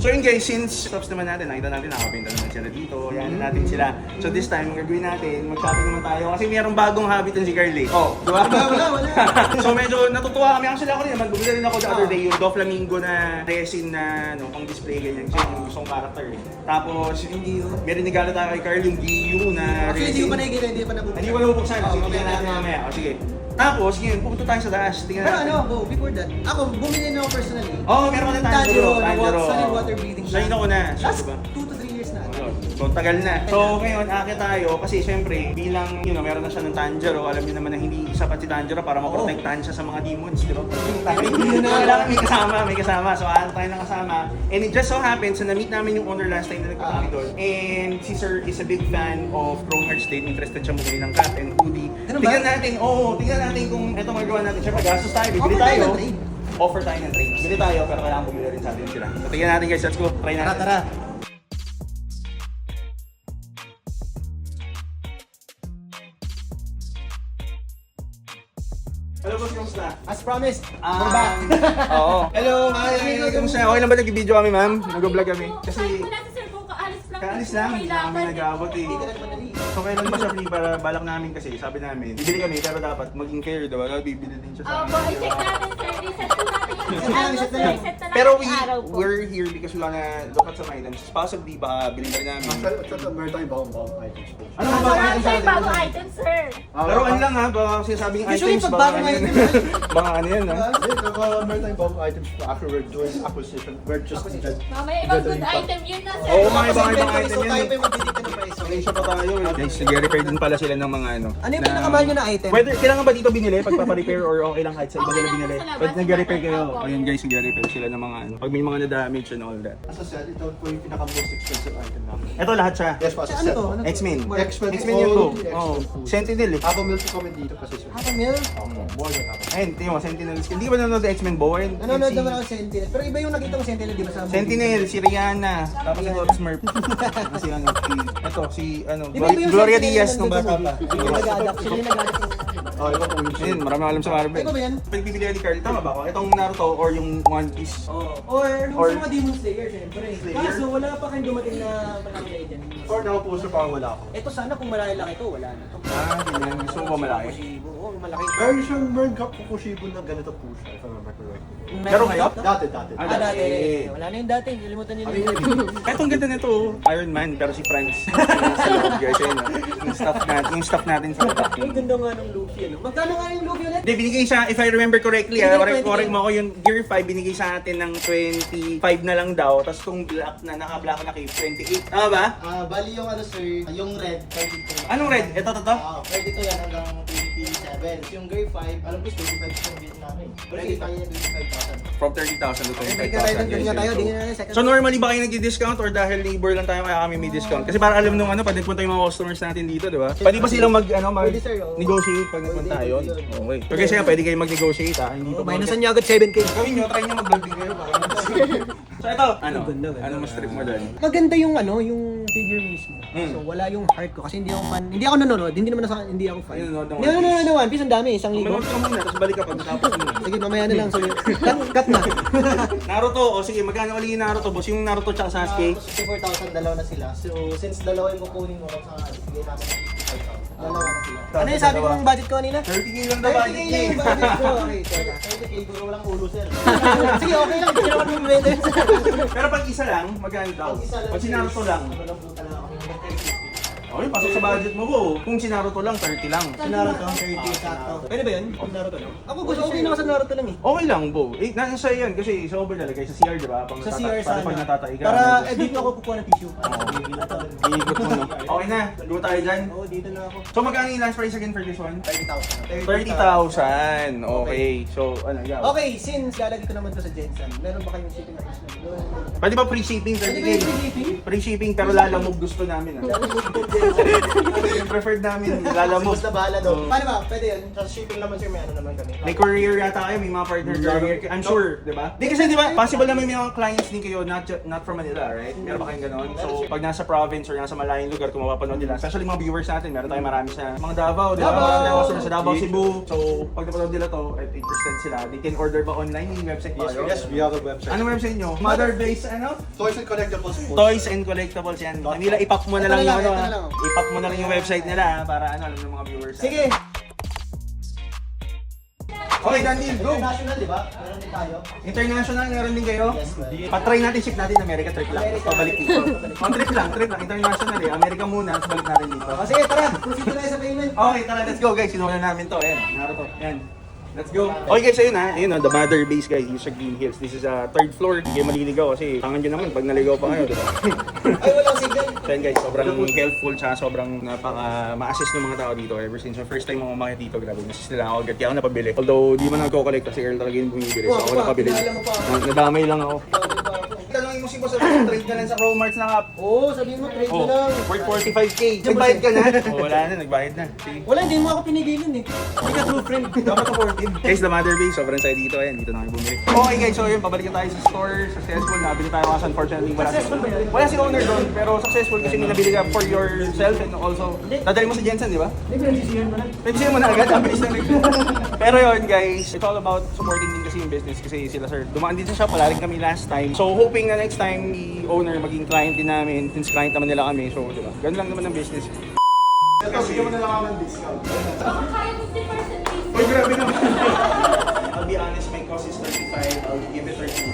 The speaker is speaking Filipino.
So yun guys, since stops naman natin, nakita natin nakapinta naman sila dito, yan natin sila. So this time, ang gagawin natin, mag-shopping naman tayo kasi mayroong bagong habit din si Carly. Oh, di ba? Wala. So medyo natutuwa kami. Actually ako rin naman, bumili rin ako the other day yung Doflamingo na resin na pang display ganyan. Kasi yung gustong character eh. Tapos, may regalo tayo kay Carl yung Giyu na Actually, hindi resin. ko pa nakikita, hindi pa nabuksan. Hindi ko na bubuksan. Sige, tingnan natin mamaya. O sige. Tapos, ngayon, pupunta tayo sa taas. Tingnan Pero natin. before that, ako, bumili na ako personally. Meron ka na Tanjiro, Tanjiro. solid water breathing. Siya ako na. Last Diba? 2 to 3 years na. So, tagal na. So, ngayon, akit tayo kasi syempre, bilang, meron na siya ng Tanjiro, alam niyo naman na hindi sapat si Tanjiro para maprotektahan siya sa mga demons, di ba? Kailangan may kasama. So, akit tayo ng kasama. And it just so happens, so na-meet namin yung owner last time na nagpunta kami doon. And si Sir is a big fan of Chrome Hearts State. Interested siya bumili ng cap and hoodie. Tingnan natin kung ito magawa natin. Siyempre, gastos tayo, bibili tayo. Offer tayo ng trade. Bili tayo, pero kailangan bumili rin sa atin sila. So, tingnan natin guys, let's go. Try natin. Tara. Hello, boss, kamusta? As promised, we're back. Oo. Hello, hi. Kamusta? Okay lang ba nag-video kami, ma'am? Nag-vlog kami. Kasi kaalis lang, hindi na kami nag-aabot eh. So kailan ba siya free para balak namin kasi sabi namin, bibili kami pero dapat maging care, diba? Bibili din siya sa Opo, i-check natin sir. Reset po natin. Reset na lang. Pero araw po. we're here because we wanna look at some items. Possibly baka bilhin na rin namin. Actually, meron tayong bagong items po. Ano ba Marami tayong bagong items, sir. Laruan lang ha, baka sinasabing Usually, items, pag baka bagong ano yun. Baka ano yan ha. Meron tayong bagong items po. Actually, we're doing acquisition. We're just Mamaya ibang good item yun na, sir. Oo, mga ibang item So yan tayo eh. pa yung magdidikta ng price. Asia pa tayo eh. Guys, nag-repair din pala sila ng mga ano. Ano yung pinakamahal nyo na item? Whether kailangan ba dito binili pagpapa-repair or okay lang kahit sa iba Okay nila lang binili? sa labas. Pag nag-repair kayo, Opo. ayun guys, nag-repair sila ng mga ano. Pag may mga na-damage and all that. As I said, ito po yung pinaka-most expensive item namin. Ito lahat siya. Yes po, as I Ano said to? po. Ano to? X-Men. X-Men X-Men yun bro. X-Men Oh. food. Sentinel eh. Habang meal po kami dito kasi sir. Half a mil? More than half. Ayun, tingnan mo, Sentinel. Hindi ka ba nanonood ng X-Men Boy? Nanonood naman ako sa Sentinel. Pero iba yung nakita ko Sentinel, di ba sa movie? Sentinel, si Rihanna. Tapos si Smurf. Si ano, ito, si ano, Di ba iba yung Gloria Sentinel Diaz na nung bata pa. nandun sa movie? Yung nag-adapt. Sila yung nag-adapt. Oh, iba po yung Ayun, marami alam sa Marvel. Iba ba yan? Pagpipili ni Carl, tama ba ako? Itong Naruto or yung One Piece? Or Or- sa mga Demon Slayer, syempre. Kaso wala pa kayong dumating na malaki na dyan. Or nakapuso pa wala ako. Ito sana kung malaki-laki to, wala na to. Ganyan. Gusto mo ba malaki? Kushibo, oo, malaki. Meron siyang meron ka Kukushibo na ganito po siya, if I remember correctly. Meron kayo? Dati. Ah, Dati. dati. Wala na yung dati, nilimutan nyo na Ano yun. yun? Etong ganda nito, Iron Man, pero si Franz. Sa loob, guys, ayun, yung stuff natin sa loob. Ang ganda nga ng Luffy, ano? Magkano nga yung Luffy ulit? Hindi, binigay siya, if I remember correctly, Binigay 20K. correct mo ako, yung Gear 5 binigay sa atin ng 25 na lang daw, tapos itong black na naka-black na kay 28. Tama ba? Bali yung ano sir, yung red, 32. Anong red? Ito, to? 32 yan hanggang 27. Yung grade 5, alam ko 25 yung bid namin. Ready tayo yung 25,000. From 30,000 to Tingnan tayo, 25,000. tingnan tayo, tingnan natin second. So normally ba kayo nag-discount or dahil neighbor lang tayo kaya kami may discount? Kasi para alam nung ano, pag nagpunta yung mga customers natin dito, di ba? Pwede ba silang Pwede, sir, oo. negotiate pag nagpunta Pwede, yun? pwede yun. Okay. So kasi pwede kayo mag-negotiate ha, hindi pa Minusan niyo agad 7K. Gawin nyo, try nyo mag-vlog din kayo para So ito, ano? Ganda. Ano mas trip mo doon? Maganda yung ano, yung figure mismo. So wala yung heart ko kasi hindi ako fan. Hindi ako nanonood, hindi naman hindi ako fan. Hindi nanonood ng Hindi ako nanonood ng One Piece, ang dami, 1,000. Manood ka muna, tapos balik ka pag tapos mo. Sige, mamaya na lang. So, cut na. Naruto, o sige, magkano ulit yung Naruto, boss? Yung Naruto tsaka Sasuke? 64,000 dalawa na sila. So since dalawa yung kukunin mo sa sige namin 55,000. Dalawa na sila. Ano yung sabi kong budget ko kanina? 30k lang daw, 30K lang yung budget ko. Okay, sorry. 30k puro walang ulo sir. Sige, okay lang. Hindi ko naman bumibenta yun. Pero pag isa lang, magkano daw? Pag isa lang, Pag si Naruto lang. Ano lang po talaga ako yung 30. Okay, pasok sa budget mo po. Kung si Naruto lang, 30 lang. Si Naruto, 30 sakto. Pwede ba yun? Kung Naruto lang? Ako gusto, okay na ako sa Naruto lang eh. Okay lang po. Eh, nasa yan kasi sa over nalagay sa CR, di ba? Pang Sa CR para pag sana. natatay ka. Para dito ako kukuha ng tissue. Iikot mo, no? Okay na, go tayo dyan. Oo, dito na ako. So magkano yung last price again for this one? 30,000. 30,000. Okay. So, ano, yeah. Okay, since lalagay ko naman to sa Jensen, meron ba kayong shipping arrangement doon? Pwede ba free shipping 30k? Pwede ba yung free shipping? Free shipping pero lalamog gusto namin ah. Lalamog to Jensen. Yung preferred namin, lalamove. Basta bahala daw. Paano ba? Pwede yun. Sa shipping naman sir, may ano naman kami. May courier yata kayo, may mga partner courier. I'm sure, di ba? Di kasi di ba, possible naman may mga clients din kayo, not from Manila, right? Meron ba kayong ganon? So, pag nasa province or nasa malayong lugar, kung mapapanood nila, especially mga viewers natin, meron tayong marami sa mga Davao, di ba? Mga sa Davao, Cebu. So, pag napanood nila to, at interested sila, they can order ba online yung website ba? Yes, we have a website. Anong website nyo? Mother-based, ano? Toys and collectibles po. Toys and collectibles yan. Manila, ipack mo na lang Ito na yung lang, ano, ito na lang. ipack mo na lang yung website nila para ano, alam ng mga viewers. Sige! Okay, Daniel, go! International, di ba? Meron din tayo. International, meron din kayo? Yes, sir. Patry natin, ship natin America, trip lang. Tapos pabalik dito. Oh, trip lang. International eh. America muna, tapos balik natin dito. O sige, tara! Proceed na sa payment. Okay, tara, let's go guys. Sinuha na namin to. Ayan, naroto. Ayan. Let's go. Okay guys, ayun ha. Ayun the mother base guys, yung sa Green Hills. This is a third floor. Hindi kayo maliligaw kasi tangan nyo naman pag naligaw pa kayo, diba? Ay, walang signal. So yun guys, sobrang helpful tsaka sobrang ma-assist ng mga tao dito. Ever since yung first time ako umakit dito, grabe, na-assist nila ako agad. Kaya ako napabili. Although di man nagko-collect kasi Earl talaga yung bumibili. So ako napabili. Nadamay lang ako. Tanongin mo si boss, trade ka lang sa Cromarts na kap. Oo, sabihin mo, trade Oh, na lang. worth 45k. Nagbayad ka na? Oh, wala na, nagbayad na. Sige. Wala, hindi mo ako pinigilan eh. Hindi ka true friend. Dapat supportive. Guys, the mother base, sobrang saya dito. Ayan, dito na kami bumili. Okay guys, so yun, pabalikan tayo sa store. Successful, nabili tayo kasi unfortunately wala Successful ba yun? Wala si owner doon, pero successful kasi may nabili ka for yourself and also, dadali mo sa Jensen, di ba? Hindi, pinagsisiyan mo na. Pwede mo na agad, abilis na rin. Pero yun guys, it's all about supporting din kasi yung business kasi sila sir. Dumaan din sa shop, wala rin kami last time. So hoping na next time the owner maging client din namin, since client naman nila kami. So di ba, ganun lang naman ang business. Ito, bigyan mo na lang ako ng discount. Kaya 50% discount. Uy, grabe naman. I'll be honest, my cost is 35. I'll give it 35